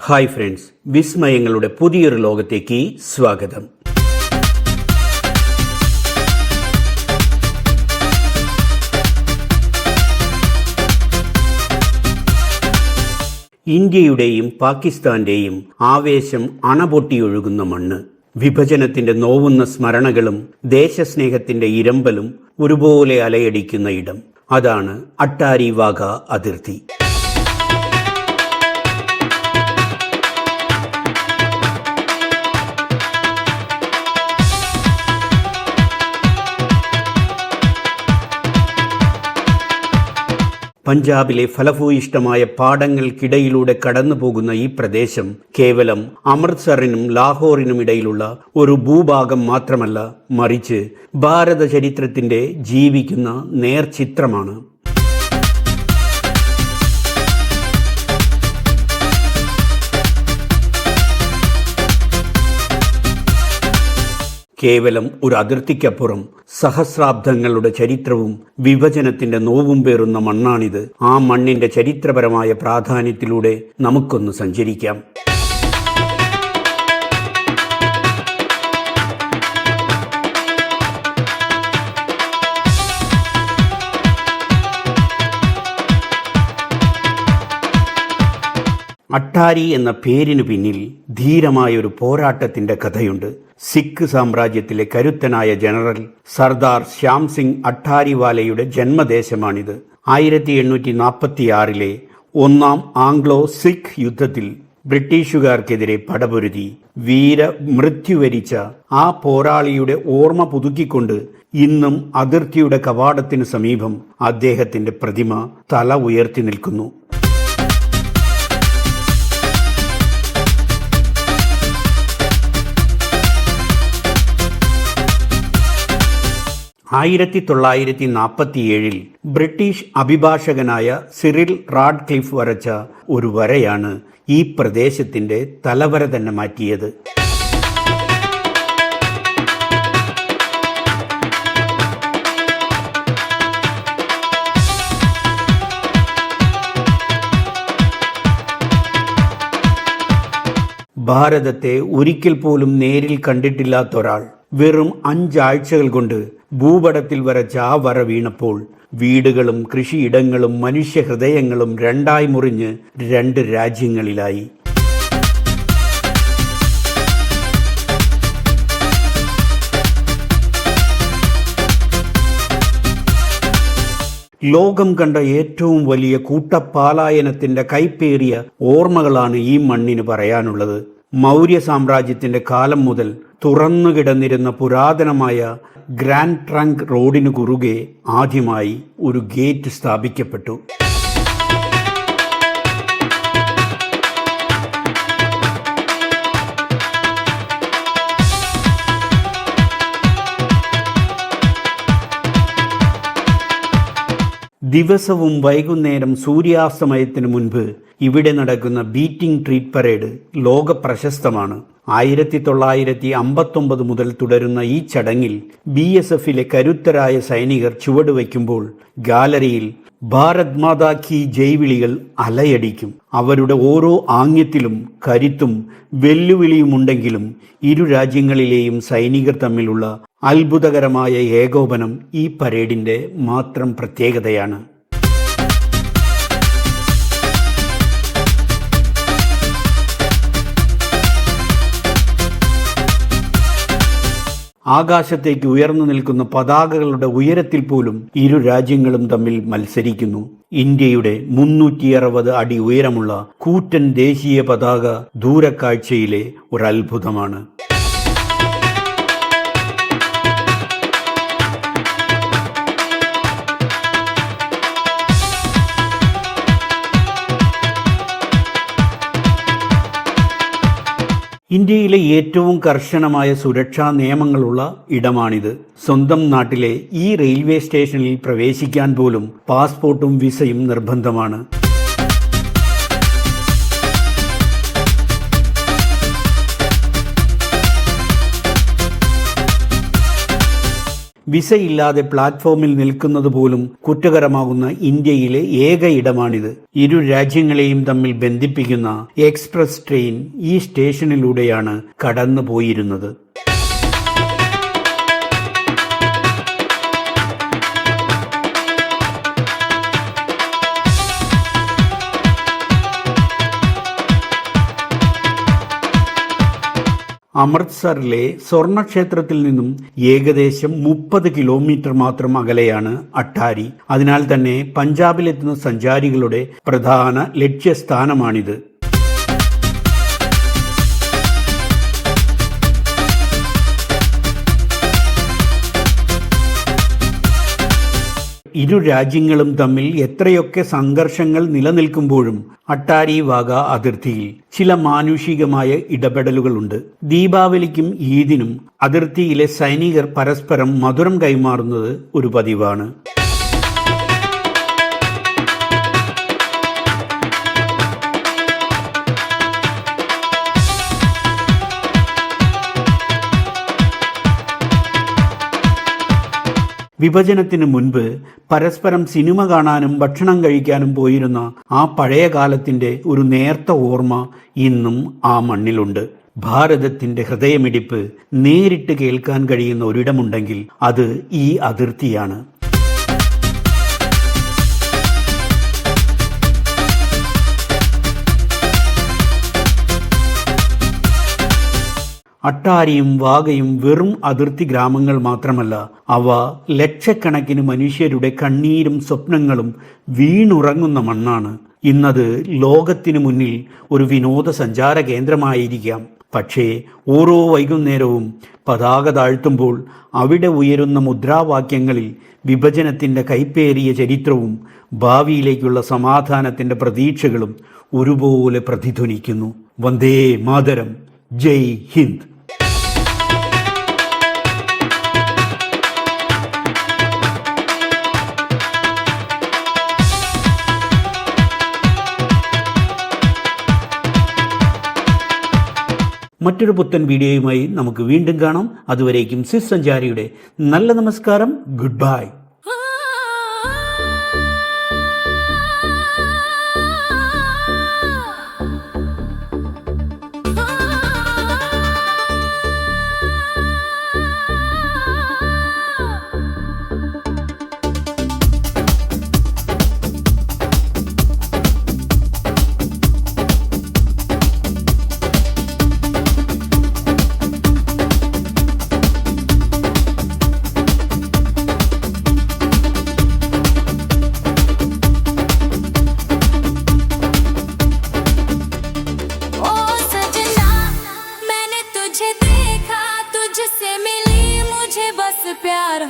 Hi friends, വിസ്മയങ്ങളുടെ പുതിയൊരു ലോകത്തേക്ക് സ്വാഗതം. ഇന്ത്യയുടെയും പാകിസ്ഥാന്റെയും ആവേശം അണപൊട്ടിയൊഴുകുന്ന മണ്ണ്. വിഭജനത്തിന്റെ നോവുന്ന സ്മരണകളും ദേശസ്നേഹത്തിന്റെ ഇരമ്പലും ഒരുപോലെ അലയടിക്കുന്ന ഇടം. അതാണ് അട്ടാരി വാഗ അതിർത്തി. പഞ്ചാബിലെ ഫലഭൂയിഷ്ടമായ പാടങ്ങൾക്കിടയിലൂടെ കടന്നുപോകുന്ന ഈ പ്രദേശം കേവലം അമൃത്സറിനും ലാഹോറിനും ഇടയിലുള്ള ഒരു ഭൂഭാഗം മാത്രമല്ല, മറിച്ച് ഭാരത ചരിത്രത്തിന്റെ ജീവിക്കുന്ന നേർചിത്രമാണ്. കേവലം ഒരു അതിർത്തിക്കപ്പുറം സഹസ്രാബ്ദങ്ങളുടെ ചരിത്രവും വിഭജനത്തിന്റെ നോവും പേറുന്ന മണ്ണാണിത്. ആ മണ്ണിന്റെ ചരിത്രപരമായ പ്രാധാന്യത്തിലൂടെ നമുക്കൊന്ന് സഞ്ചരിക്കാം. അട്ടാരി എന്ന പേരിനു പിന്നിൽ ധീരമായ ഒരു പോരാട്ടത്തിന്റെ കഥയുണ്ട്. സിഖ് സാമ്രാജ്യത്തിലെ കരുത്തനായ ജനറൽ സർദാർ ശ്യാം സിംഗ് അട്ടാരിവാലയുടെ ജന്മദേശമാണിത്. 1846 ഒന്നാം ആംഗ്ലോ സിഖ് യുദ്ധത്തിൽ ബ്രിട്ടീഷുകാർക്കെതിരെ പടപൊരുതി വീരമൃത്യുവരിച്ച ആ പോരാളിയുടെ ഓർമ്മ പുതുക്കിക്കൊണ്ട് ഇന്നും അതിർത്തിയുടെ കവാടത്തിനു സമീപം അദ്ദേഹത്തിന്റെ പ്രതിമ തല ഉയർത്തി നിൽക്കുന്നു. 1947 ബ്രിട്ടീഷ് അഭിഭാഷകനായ സിറിൽ റാഡ്ക്ലിഫ് വരച്ച ഒരു വരയാണ് ഈ പ്രദേശത്തിന്റെ തലവര തന്നെ മാറ്റിയത്. ഭാരതത്തെ ഒരിക്കൽ പോലും നേരിൽ കണ്ടിട്ടില്ലാത്തൊരാൾ വെറും 5 ആഴ്ചകൾ കൊണ്ട് ഭൂപടത്തിൽ വരച്ച ആ വര വീണപ്പോൾ വീടുകളും കൃഷിയിടങ്ങളും മനുഷ്യഹൃദയങ്ങളും രണ്ടായി മുറിഞ്ഞ് 2 രാജ്യങ്ങളിലായി. ലോകം കണ്ട ഏറ്റവും വലിയ കൂട്ടപ്പാലായനത്തിന്റെ കൈപ്പേറിയ ഓർമ്മകളാണ് ഈ മണ്ണിന് പറയാനുള്ളത്. മൗര്യ സാമ്രാജ്യത്തിന്റെ കാലം മുതൽ തുറന്നുകിടന്നിരുന്ന പുരാതനമായ ഗ്രാൻഡ് ട്രങ്ക് റോഡിനു കുറുകെ ആദ്യമായി ഒരു ഗേറ്റ് സ്ഥാപിക്കപ്പെട്ടു. ദിവസവും വൈകുന്നേരം സൂര്യാസ്തമയത്തിന് മുൻപ് ഇവിടെ നടക്കുന്ന ബീറ്റിംഗ് ട്രീറ്റ് പരേഡ് ലോക പ്രശസ്തമാണ്. 1959 മുതൽ തുടരുന്ന ഈ ചടങ്ങിൽ BSFിലെ കരുത്തരായ സൈനികർ ചുവടുവയ്ക്കുമ്പോൾ ഗാലറിയിൽ ഭാരത് മാതാ കി ജയ് വിളികൾ അലയടിക്കും. അവരുടെ ഓരോ ആംഗ്യത്തിലും കരുത്തും വെല്ലുവിളിയുമുണ്ടെങ്കിലും ഇരു രാജ്യങ്ങളിലെയും സൈനികർ തമ്മിലുള്ള അത്ഭുതകരമായ ഏകോപനം ഈ പരേഡിന്റെ മാത്രം പ്രത്യേകതയാണ്. ആകാശത്തേക്ക് ഉയർന്നു നിൽക്കുന്ന പതാകകളുടെ ഉയരത്തിൽ പോലും ഇരു രാജ്യങ്ങളും തമ്മിൽ മത്സരിക്കുന്നു. ഇന്ത്യയുടെ 360 അടി ഉയരമുള്ള കൂറ്റൻ ദേശീയ പതാക ദൂരക്കാഴ്ചയിലെ ഒരു അത്ഭുതമാണ്. ഇന്ത്യയിലെ ഏറ്റവും കർശനമായ സുരക്ഷാ നിയമങ്ങളുള്ള ഇടമാണിത്. സ്വന്തം നാട്ടിലെ ഈ റെയിൽവേ സ്റ്റേഷനിൽ പ്രവേശിക്കാൻ പോലും പാസ്പോർട്ടും വിസയും നിർബന്ധമാണ്. വിസയില്ലാതെ പ്ലാറ്റ്ഫോമിൽ നിൽക്കുന്നത് പോലും കുറ്റകരമാകുന്ന ഇന്ത്യയിലെ ഏക ഇടമാണിത്. ഇരു രാജ്യങ്ങളെയും തമ്മിൽ ബന്ധിപ്പിക്കുന്ന എക്സ്പ്രസ് ട്രെയിൻ ഈ സ്റ്റേഷനിലൂടെയാണ് കടന്നു പോയിരുന്നത്. അമൃത്സറിലെ സ്വർണക്ഷേത്രത്തിൽ നിന്നും ഏകദേശം 30 കിലോമീറ്റർ മാത്രം അകലെയാണ് അട്ടാരി. അതിനാൽ തന്നെ പഞ്ചാബിലെത്തുന്ന സഞ്ചാരികളുടെ പ്രധാന ലക്ഷ്യസ്ഥാനമാണിത്. ഇരു രാജ്യങ്ങളും തമ്മിൽ എത്രയൊക്കെ സംഘർഷങ്ങൾ നിലനിൽക്കുമ്പോഴും അട്ടാരി വാഗ അതിർത്തിയിൽ ചില മാനുഷികമായ ഇടപെടലുകളുണ്ട്. ദീപാവലിക്കും ഈദിനും അതിർത്തിയിലെ സൈനികർ പരസ്പരം മധുരം കൈമാറുന്നത് ഒരു പതിവാണ്. വിഭജനത്തിന് മുൻപ് പരസ്പരം സിനിമ കാണാനും ഭക്ഷണം കഴിക്കാനും പോയിരുന്ന ആ പഴയ കാലത്തിന്റെ ഒരു നേർത്ത ഓർമ്മ ഇന്നും ആ മണ്ണിലുണ്ട്. ഭാരതത്തിന്റെ ഹൃദയമിടിപ്പ് നേരിട്ട് കേൾക്കാൻ കഴിയുന്ന ഒരിടമുണ്ടെങ്കിൽ അത് ഈ അതിർത്തിയാണ്. അട്ടാരിയും വാഗയും വെറും അതിർത്തി ഗ്രാമങ്ങൾ മാത്രമല്ല, അവ ലക്ഷക്കണക്കിന് മനുഷ്യരുടെ കണ്ണീരും സ്വപ്നങ്ങളും വീണുറങ്ങുന്ന മണ്ണാണ്. ഇന്നത് ലോകത്തിനു മുന്നിൽ ഒരു വിനോദസഞ്ചാര കേന്ദ്രമായിരിക്കാം. പക്ഷേ ഓരോ വൈകുന്നേരവും പതാക താഴ്ത്തുമ്പോൾ അവിടെ ഉയരുന്ന മുദ്രാവാക്യങ്ങളിൽ വിഭജനത്തിൻ്റെ കൈപ്പേറിയ ചരിത്രവും ഭാവിയിലേക്കുള്ള സമാധാനത്തിൻ്റെ പ്രതീക്ഷകളും ഒരുപോലെ പ്രതിധ്വനിക്കുന്നു. വന്ദേ മാതരം, ജയ് ഹിന്ദ്. മറ്റൊരു പുത്തൻ വീഡിയോയുമായി നമുക്ക് വീണ്ടും കാണാം. അതുവരേക്കും സിസ് സഞ്ചാരിയുടെ നല്ല നമസ്കാരം. Good bye. प्यार